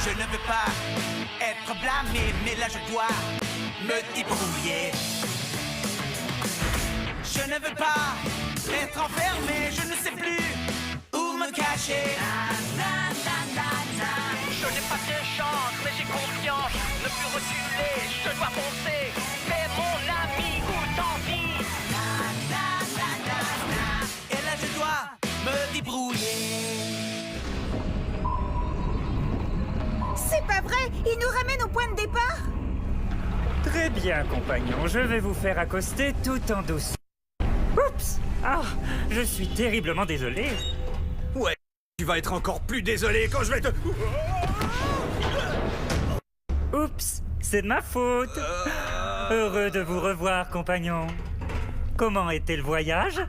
Je ne veux pas être blâmé, mais là je dois me débrouiller. Je ne veux pas être enfermé, je ne sais plus où me cacher. Je n'ai pas de chance, mais j'ai confiance. Ne plus reculer, je dois foncer. Mais mon ami, où t'envie? Et là je dois me débrouiller. C'est pas vrai! Il nous ramène au point de départ! Très bien, compagnon. Je vais vous faire accoster tout en douceur. Oups! Ah, je suis terriblement désolé. Ouais, tu vas être encore plus désolé quand je vais te... Oups, c'est de ma faute. Heureux de vous revoir, compagnon. Comment était le voyage?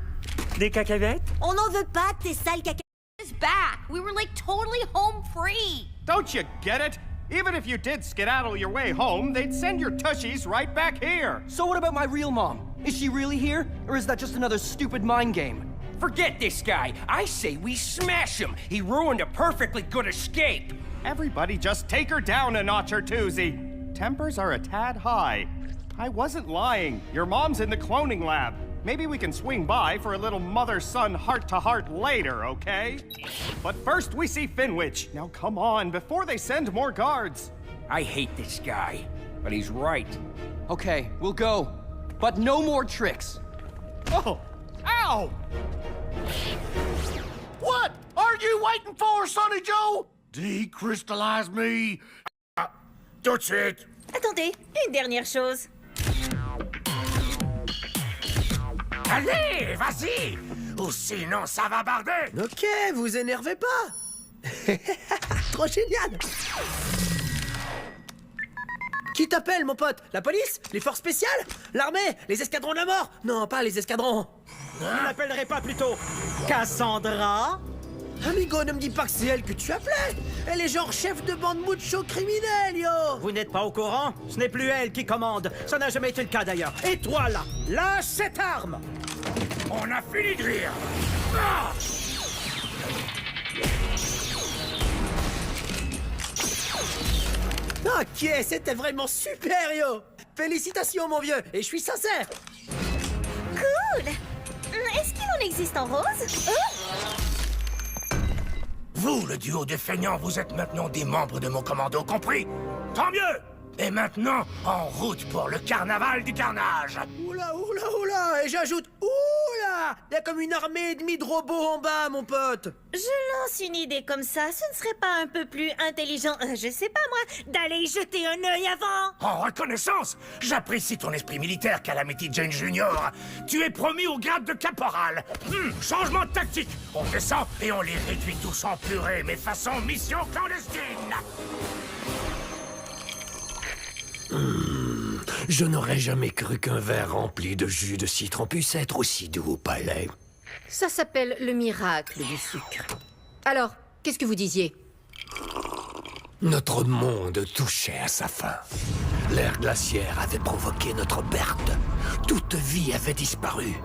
Des cacahuètes? On n'en veut pas de tes sales caca... It's back. We were like totally home free. Don't you get it? Even if you did skedaddle your way home, they'd send your tushies right back here. So what about my real mom? Is she really here? Or is that just another stupid mind game? Forget this guy. I say we smash him. He ruined a perfectly good escape. Everybody just take her down a notch or two, Z. Tempers are a tad high. I wasn't lying. Your mom's in the cloning lab. Maybe we can swing by for a little mother-son heart-to-heart later, okay? But first we see Finwich. Now come on, before they send more guards. I hate this guy, but he's right. Okay, we'll go. But no more tricks. Oh! Ow! What are you waiting for, Sonny Joe? Decrystallize me. Tout de suite. Attendez, une dernière chose. Allez, vas-y. Ou sinon, ça va barder. Ok, vous énervez pas. Trop génial. Qui t'appelle, mon pote? La police? Les forces spéciales? L'armée? Les escadrons de la mort? Non, pas les escadrons. Vous l'appellerez pas plutôt Cassandra? Amigo, ne me dis pas que c'est elle que tu appelais. Elle est genre chef de bande mucho criminel, yo. Vous n'êtes pas au courant? Ce n'est plus elle qui commande. Ça n'a jamais été le cas d'ailleurs. Et toi là, lâche cette arme! On a fini de rire. Ah! Ok, c'était vraiment super, yo. Félicitations, mon vieux, et je suis sincère. Cool! Est-ce qu'il en existe en rose? Vous, le duo de feignants, vous êtes maintenant des membres de mon commando, compris? Tant mieux! Et maintenant, en route pour le carnaval du carnage! Oula, oula, oula, et j'ajoute oula! Il y a comme une armée ennemie de robots en bas, mon pote. Je lance une idée comme ça, ce ne serait pas un peu plus intelligent, je sais pas moi, d'aller y jeter un œil avant? En reconnaissance, j'apprécie ton esprit militaire, Calamity Jane Junior. Tu es promu au grade de caporal. Changement de tactique. On descend et on les réduit tous en purée, mais façon mission clandestine. Je n'aurais jamais cru qu'un verre rempli de jus de citron puisse être aussi doux au palais. Ça s'appelle le miracle du sucre. Alors, qu'est-ce que vous disiez? Notre monde touchait à sa fin. L'ère glaciaire avait provoqué notre perte. Toute vie avait disparu.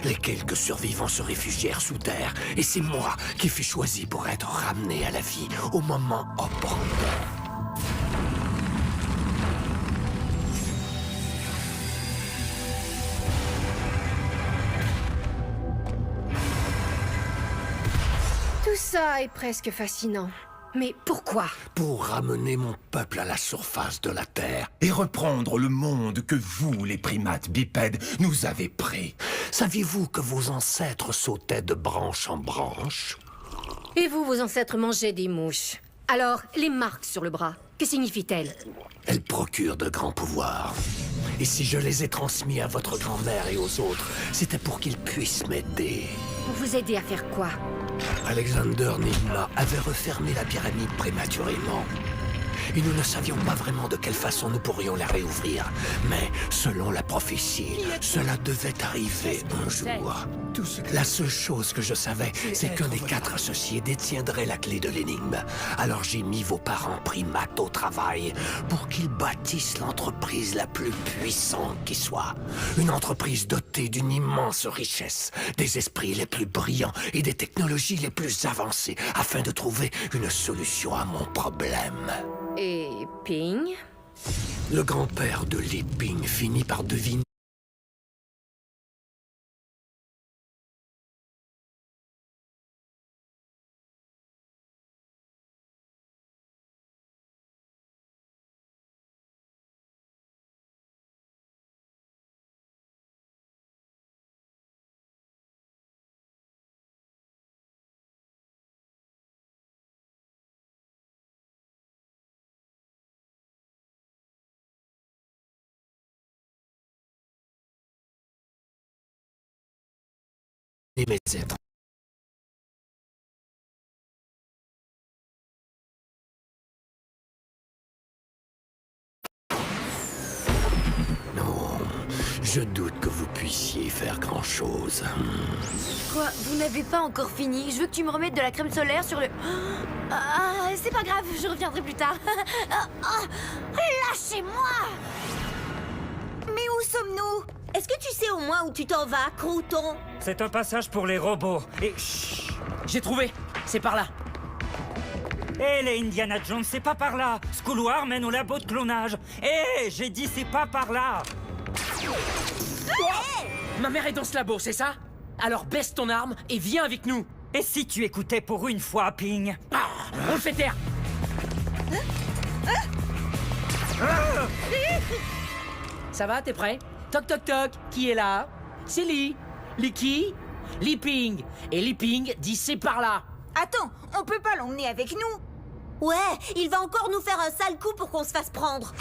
Les quelques survivants se réfugièrent sous terre, et c'est moi qui fus choisi pour être ramené à la vie au moment opportun. Tout ça est presque fascinant. Mais pourquoi? Pour ramener mon peuple à la surface de la Terre. Et reprendre le monde que vous, les primates bipèdes, nous avez pris. Saviez-vous que vos ancêtres sautaient de branche en branche? Et vous, vos ancêtres mangeaient des mouches. Alors, les marques sur le bras, que signifient-elles? Elles procurent de grands pouvoirs. Et si je les ai transmis à votre grand-mère et aux autres, c'était pour qu'ils puissent m'aider. Pour vous aider à faire quoi? Alexander Nigma avait refermé la pyramide prématurément. et nous ne savions pas vraiment de quelle façon nous pourrions la réouvrir. Mais, selon la prophétie, cela devait arriver un jour. La seule chose que je savais, c'est qu'un des 4 associés détiendrait la clé de l'énigme. Alors j'ai mis vos parents primates au travail pour qu'ils bâtissent l'entreprise la plus puissante qui soit. Une entreprise dotée d'une immense richesse, des esprits les plus brillants et des technologies les plus avancées, afin de trouver une solution à mon problème. Et Ping? Le grand-père de Li Ping finit par deviner mes êtres. Non, je doute que vous puissiez faire grand-chose. Quoi? Vous n'avez pas encore fini? Je veux que tu me remettes de la crème solaire sur le... Ah, c'est pas grave, je reviendrai plus tard. Lâchez-moi! Mais où sommes-nous? Est-ce que tu sais au moins où tu t'en vas, Crouton? C'est un passage pour les robots. Et chut! J'ai trouvé. C'est par là. Hé, les Indiana Jones, c'est pas par là. Ce couloir mène au labo de clonage. Hé, j'ai dit c'est pas par là. Ma mère est dans ce labo, c'est ça? Alors baisse ton arme et viens avec nous. Et si tu écoutais pour une fois, Ping? On le fait taire. Ça va, t'es prêt? Toc toc toc, qui est là? C'est Li. Li qui? Li Ping. Et Li Ping dit c'est par là. Attends, on peut pas l'emmener avec nous? Ouais, il va encore nous faire un sale coup pour qu'on se fasse prendre.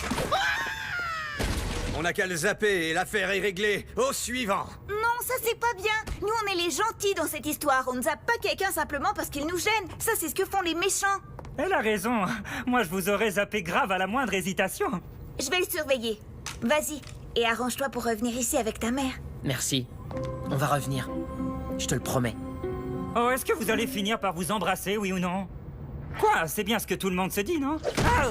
On n'a qu'à le zapper et l'affaire est réglée. Au suivant. Non, ça c'est pas bien. Nous on est les gentils dans cette histoire. On ne zappe pas quelqu'un simplement parce qu'il nous gêne. Ça c'est ce que font les méchants. Elle a raison. Moi je vous aurais zappé grave à la moindre hésitation. Je vais le surveiller. Vas-y, et arrange-toi pour revenir ici avec ta mère. Merci. On va revenir. Je te le promets. Oh, est-ce que vous allez finir par vous embrasser, oui ou non? Quoi? C'est bien ce que tout le monde se dit, non? Ah!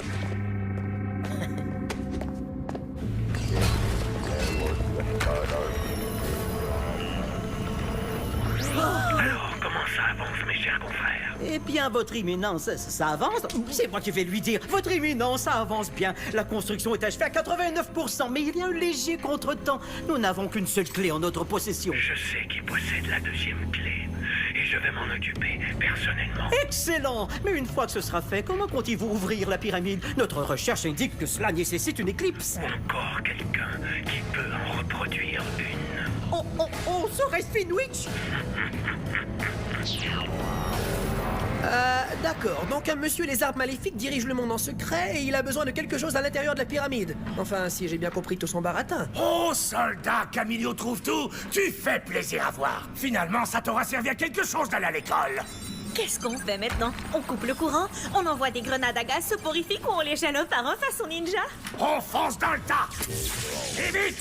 Alors, comment ça avance, mes chers confrères? Eh bien, votre imminence, ça avance. C'est moi qui vais lui dire. Votre imminence, ça avance bien. La construction est achevée à 89%, mais il y a un léger contretemps. Nous n'avons qu'une seule clé en notre possession. Je sais qui possède la deuxième clé, et je vais m'en occuper personnellement. Excellent! Mais une fois que ce sera fait, comment comptez-vous ouvrir la pyramide? Notre recherche indique que cela nécessite une éclipse. Encore quelqu'un qui peut en reproduire une. Oh, serait-ce Finwich? D'accord. Donc un monsieur les arbres maléfiques dirige le monde en secret et il a besoin de quelque chose à l'intérieur de la pyramide. Enfin, si j'ai bien compris tout son baratin. Oh, soldat, Camillo trouve tout. Tu fais plaisir à voir. Finalement, ça t'aura servi à quelque chose d'aller à l'école. Qu'est-ce qu'on fait maintenant? On coupe le courant? On envoie des grenades à gaz soporifiques ou on les gèle un par un façon ninja? On fonce dans le tas. Et vite.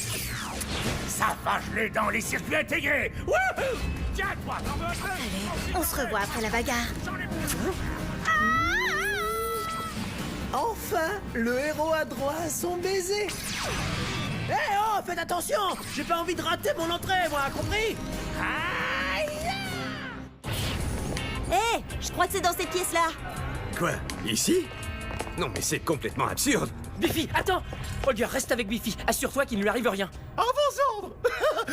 Ça va geler dans les circuits intégrés. Wouhou! Tiens-toi, t'en veux un peu? Allez, on se revoit après la bagarre. Enfin, le héros a droit à son baiser. Eh oh, faites attention! J'ai pas envie de rater mon entrée, moi, compris? Hé, je crois que c'est dans cette pièce-là. Quoi? Ici? Non, mais c'est complètement absurde. Biffy, attends! Holger, reste avec Biffy. Assure-toi qu'il ne lui arrive rien. À vos ordres!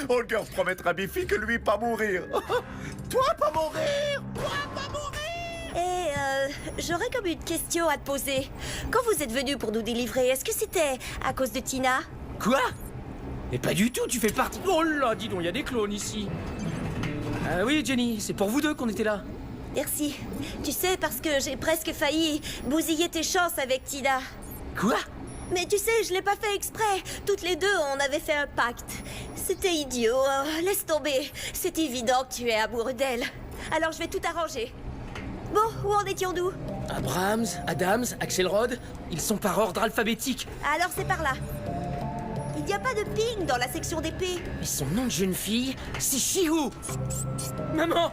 Holger promettra à Biffy que lui pas mourir. Toi pas mourir! Toi pas mourir! J'aurais comme une question à te poser. Quand vous êtes venu pour nous délivrer, est-ce que c'était à cause de Tina? Quoi? Mais pas du tout, tu fais partie... Oh là, dis donc, il y a des clones ici. Oui, Jenny, c'est pour vous deux qu'on était là. Merci. Tu sais, parce que j'ai presque failli bousiller tes chances avec Tina. Quoi? Mais tu sais, je l'ai pas fait exprès. Toutes les deux, on avait fait un pacte. C'était idiot. Laisse tomber. C'est évident que tu es amoureux d'elle. Alors je vais tout arranger. Bon, où en étions-nous? Abrams, Adams, Axelrod, ils sont par ordre alphabétique. Alors c'est par là. Il n'y a pas de ping dans la section d'épée. Mais son nom de jeune fille, c'est Shihu. Maman!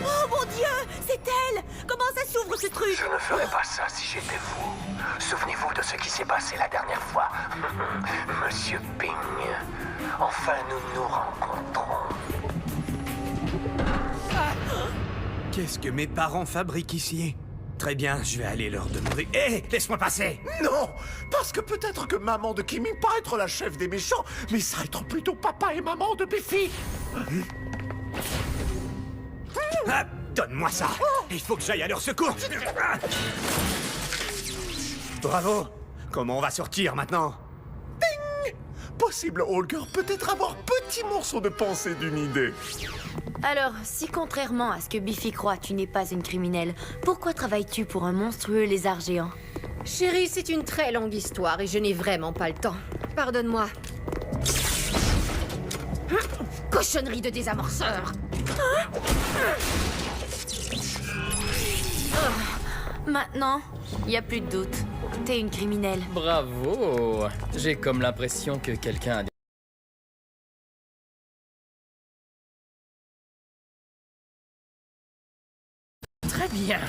Oh mon Dieu, c'est elle! Comment ça s'ouvre ce truc? Je ne ferais pas ça si j'étais vous. Souvenez-vous de ce qui s'est passé la dernière fois. Monsieur Ping. Enfin, nous nous rencontrons. Qu'est-ce que mes parents fabriquent ici? Très bien, je vais aller leur demander... Hé, laisse-moi passer! Non! Parce que peut-être que maman de Kimi pas être la chef des méchants, mais ça être plutôt papa et maman de Biffy! Ah, donne-moi ça! Il faut que j'aille à leur secours! Bravo! Comment on va sortir maintenant? Ding! Possible Holger peut-être avoir petit morceau de pensée d'une idée. Alors, si contrairement à ce que Biffy croit, tu n'es pas une criminelle, pourquoi travailles-tu pour un monstrueux lézard géant? Chérie, c'est une très longue histoire et je n'ai vraiment pas le temps. Pardonne-moi. Cochonnerie de désamorceur. Maintenant, il n'y a plus de doute. T'es une criminelle. Bravo! J'ai comme l'impression que quelqu'un a... Très bien.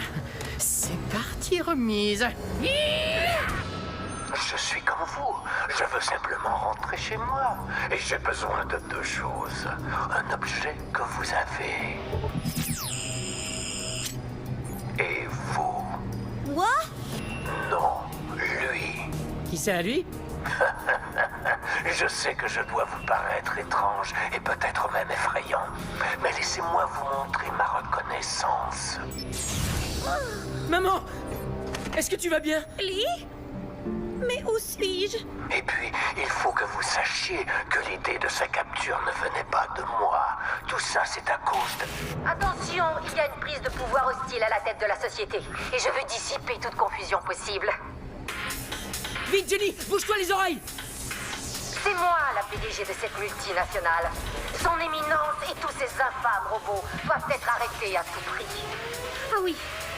C'est parti, remise. Je suis comme vous. Je veux simplement rentrer chez moi. Et j'ai besoin de deux choses. Un objet que vous avez. Et vous. Moi? Non, lui. Qui c'est à lui? Je sais que je dois vous paraître étrange et peut-être même effrayant. Mais laissez-moi vous montrer ma reconnaissance. Maman! Est-ce que tu vas bien? Lee? Mais où suis-je? Et puis, il faut que vous sachiez que l'idée de sa capture ne venait pas de moi. Tout ça, c'est à cause de... Attention, il y a une prise de pouvoir hostile à la tête de la société. Et je veux dissiper toute confusion possible. Vite, Jenny! Bouge-toi les oreilles! C'est moi la PDG de cette multinationale. Son éminence et tous ces infâmes robots doivent être arrêtés à tout prix. Ah oui,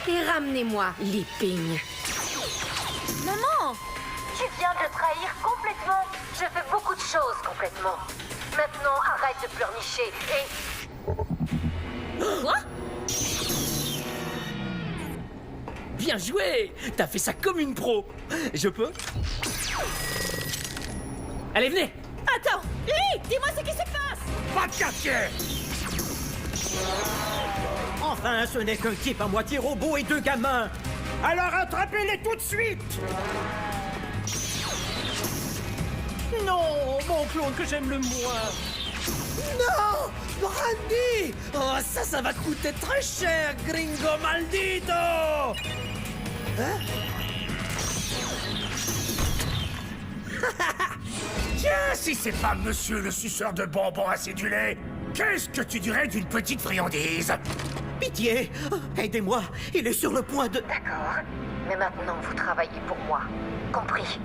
et ramenez-moi les pignes. Maman! Tu viens de le trahir complètement. Je fais beaucoup de choses complètement. Maintenant, arrête de pleurnicher et... Quoi? Bien joué! T'as fait ça comme une pro. Je peux? Allez, venez! Attends! Lee! Dis-moi ce qui se passe! Pas de quartier! Enfin, ce n'est qu'un type à moitié robot et deux gamins. Alors attrapez-les tout de suite! Non, mon clone que j'aime le moins. Non, Brandy! Oh, ça va coûter très cher, gringo maldito! Hein? Tiens, si c'est pas monsieur le suceur de bonbons acidulés, qu'est-ce que tu dirais d'une petite friandise? Pitié! Aidez-moi! Il est sur le point de... D'accord. Mais maintenant, vous travaillez pour moi. Compris?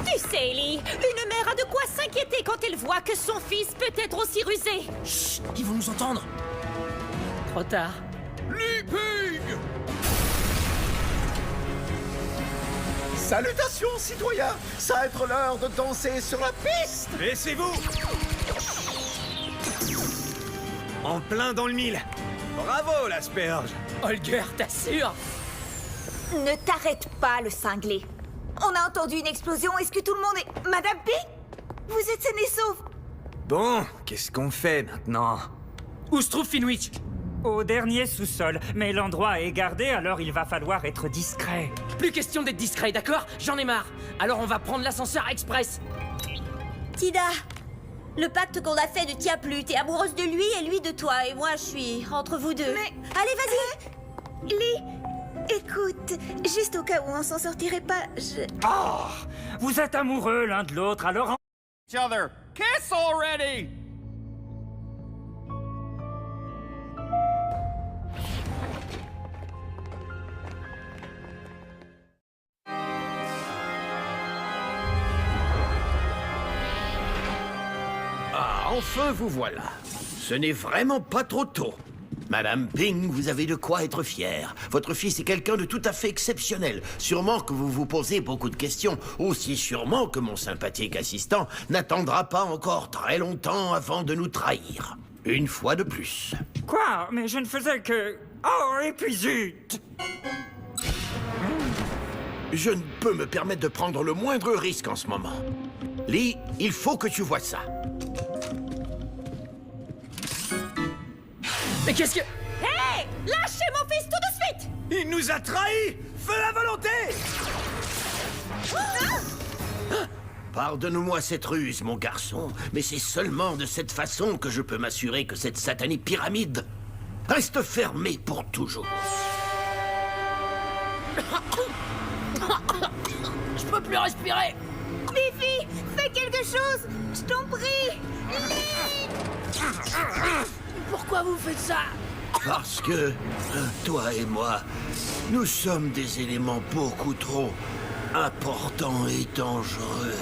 Tu sais, Lee, une mère a de quoi s'inquiéter quand elle voit que son fils peut être aussi rusé. Chut! Ils vont nous entendre. Trop tard. Leaping! Salutations, citoyens! Ça va être l'heure de danser sur la piste! Laissez-vous! En plein dans le mille! Bravo, l'asperge! Holger, t'assures? Ne t'arrête pas, le cinglé. On a entendu une explosion. Est-ce que tout le monde est... Madame P? Vous êtes saine et sauve? Bon, qu'est-ce qu'on fait maintenant? Où se trouve Finwich? Au dernier sous-sol, mais l'endroit est gardé, alors il va falloir être discret. Plus question d'être discret, d'accord? J'en ai marre. Alors on va prendre l'ascenseur express. Tida, le pacte qu'on a fait ne tient plus. T'es amoureuse de lui et lui de toi. Et moi, je suis entre vous deux. Mais... Allez, vas-y! Lee, écoute, juste au cas où on s'en sortirait pas, je... Oh! Vous êtes amoureux l'un de l'autre, alors... Each other. Kiss already! Enfin, vous voilà. Ce n'est vraiment pas trop tôt. Madame Ping, vous avez de quoi être fière. Votre fils est quelqu'un de tout à fait exceptionnel. Sûrement que vous vous posez beaucoup de questions. Aussi sûrement que mon sympathique assistant n'attendra pas encore très longtemps avant de nous trahir. Une fois de plus. Quoi? Mais je ne faisais que... Oh, et puis zut! Je ne peux me permettre de prendre le moindre risque en ce moment. Lee, il faut que tu vois ça. Mais qu'est-ce que... Hé! Lâchez mon fils tout de suite! Il nous a trahis! Feu la volonté! Pardonne-moi cette ruse, mon garçon, mais c'est seulement de cette façon que je peux m'assurer que cette satanée pyramide reste fermée pour toujours. Je peux plus respirer! Biffy, fais quelque chose! Je t'en prie! Pourquoi vous faites ça? Parce que, toi et moi, nous sommes des éléments beaucoup trop importants et dangereux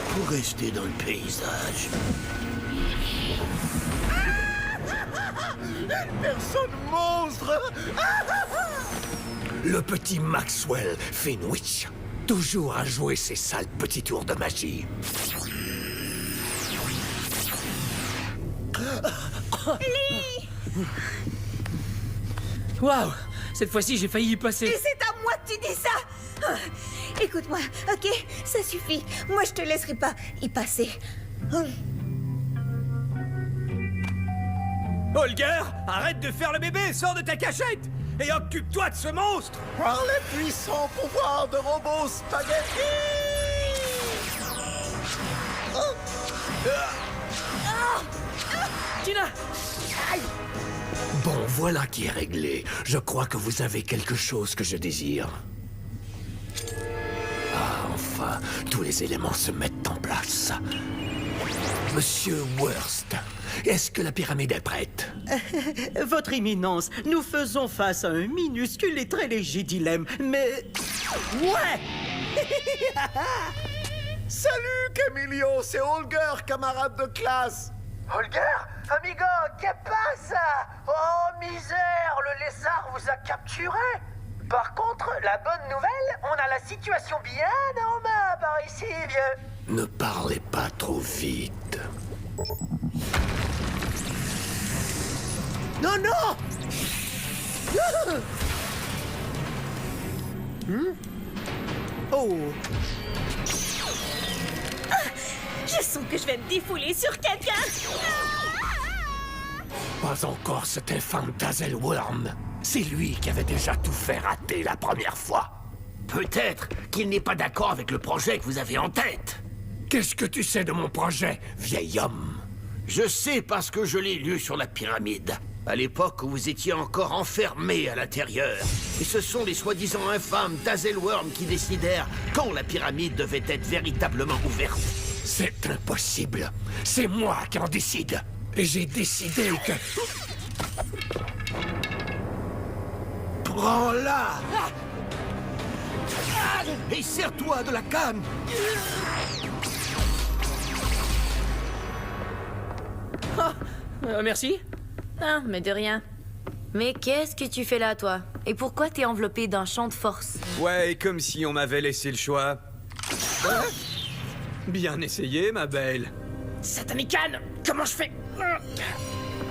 pour rester dans le paysage. Une personne monstre! Le petit Maxwell Finwich, toujours à jouer ses sales petits tours de magie. Lee! Waouh! Cette fois-ci, j'ai failli y passer. Et c'est à moi que tu dis ça! Écoute-moi, ok? Ça suffit. Moi, je te laisserai pas y passer. Holger, arrête de faire le bébé, sors de ta cachette! Et occupe-toi de ce monstre! Par les puissants pouvoirs de Robo Spaghetti! Tina! Bon, voilà qui est réglé. Je crois que vous avez quelque chose que je désire. Ah, enfin, tous les éléments se mettent en place. Monsieur Worst, est-ce que la pyramide est prête? Votre Éminence, nous faisons face à un minuscule et très léger dilemme, mais... Ouais! Salut, Camilio, c'est Holger, camarade de classe. Holger, amigo, que pasa? Oh, misère, le lézard vous a capturé. Par contre, la bonne nouvelle, on a la situation bien en main par ici, vieux. Ne parlez pas trop vite. Non, non! Oh! Je sens que je vais me défouler sur quelqu'un! Pas encore cet infâme Dazzleworm. C'est lui qui avait déjà tout fait rater la première fois. Peut-être qu'il n'est pas d'accord avec le projet que vous avez en tête. Qu'est-ce que tu sais de mon projet, vieil homme? Je sais parce que je l'ai lu sur la pyramide. À l'époque où vous étiez encore enfermé à l'intérieur. Et ce sont les soi-disant infâmes Dazzleworm qui décidèrent quand la pyramide devait être véritablement ouverte. C'est impossible. C'est moi qui en décide. Et j'ai décidé que... Prends-la! Et serre-toi de la canne! Merci. Ah, mais de rien. Mais qu'est-ce que tu fais là, toi? Et pourquoi t'es enveloppé d'un champ de force? Ouais, comme si on m'avait laissé le choix. Bien essayé, ma belle. Satanicane! Comment je fais?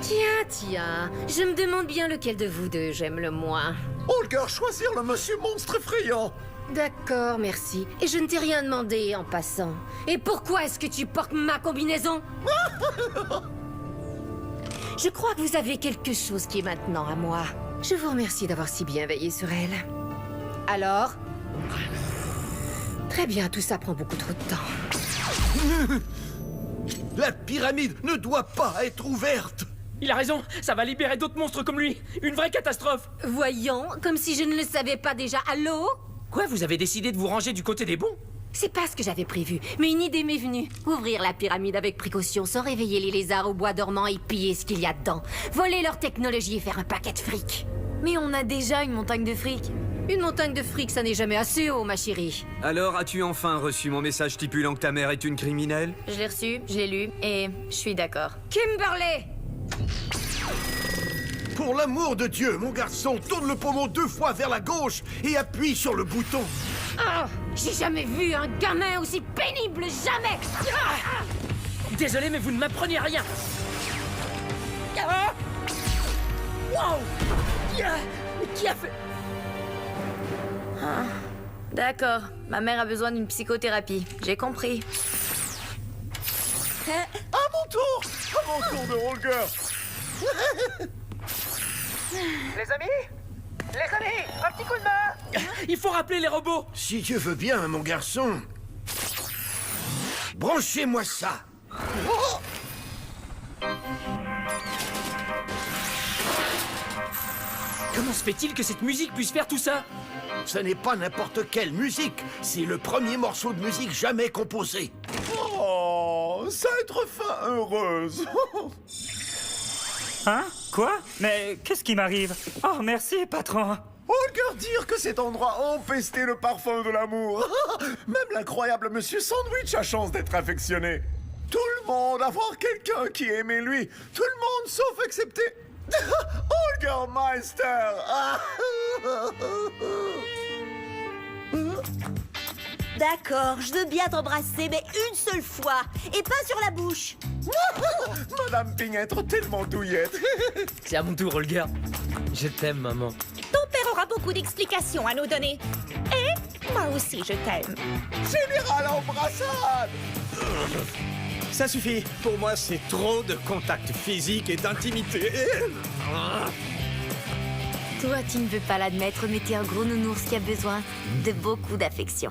Tiens, je me demande bien lequel de vous deux j'aime le moins. Holger, choisir le monsieur monstre effrayant! D'accord, merci. Et je ne t'ai rien demandé en passant. Et pourquoi est-ce que tu portes ma combinaison? Je crois que vous avez quelque chose qui est maintenant à moi. Je vous remercie d'avoir si bien veillé sur elle. Alors? Très bien, tout ça prend beaucoup trop de temps. La pyramide ne doit pas être ouverte! Il a raison, ça va libérer d'autres monstres comme lui. Une vraie catastrophe. Voyons, comme si je ne le savais pas déjà. Allô? Quoi, vous avez décidé de vous ranger du côté des bons? C'est pas ce que j'avais prévu, mais une idée m'est venue. Ouvrir la pyramide avec précaution sans réveiller les lézards au bois dormant et piller ce qu'il y a dedans. Voler leur technologie et faire un paquet de fric. Mais on a déjà une montagne de fric. Une montagne de fric, ça n'est jamais assez haut, ma chérie. Alors, as-tu enfin reçu mon message stipulant que ta mère est une criminelle? Je l'ai reçu, je l'ai lu, et je suis d'accord. Kimberly! Pour l'amour de Dieu, mon garçon, tourne le pommeau 2 fois vers la gauche et appuie sur le bouton. Ah! J'ai jamais vu un gamin aussi pénible, jamais! Ah! Désolé, mais vous ne m'apprenez rien. Ah! Wow! Qui a fait... Ah, d'accord, ma mère a besoin d'une psychothérapie. J'ai compris. À mon tour! À mon tour de Holger! Les amis? Les amis, un petit coup de main! Il faut rappeler les robots! Si Dieu veut bien, mon garçon. Branchez-moi ça! Oh! Comment se fait-il que cette musique puisse faire tout ça? Ce n'est pas n'importe quelle musique, c'est le premier morceau de musique jamais composé. Oh, ça va être fin heureuse. Hein? Quoi? Mais qu'est-ce qui m'arrive? Oh, merci, patron. Holger dire que cet endroit empestait le parfum de l'amour. Même l'incroyable Monsieur Sandwich a chance d'être affectionné. Tout le monde a voir quelqu'un qui aimait lui. Tout le monde sauf excepté... Holger Meister. D'accord, je veux bien t'embrasser, mais une seule fois, et pas sur la bouche. Madame Ping être tellement douillette. C'est à mon tour, Holger. Je t'aime, maman. Ton père aura beaucoup d'explications à nous donner. Et moi aussi, je t'aime. Général embrassade. Ça suffit. Pour moi, c'est trop de contact physique et d'intimité. Toi, tu ne veux pas l'admettre, mais t'es un gros nounours qui a besoin de beaucoup d'affection.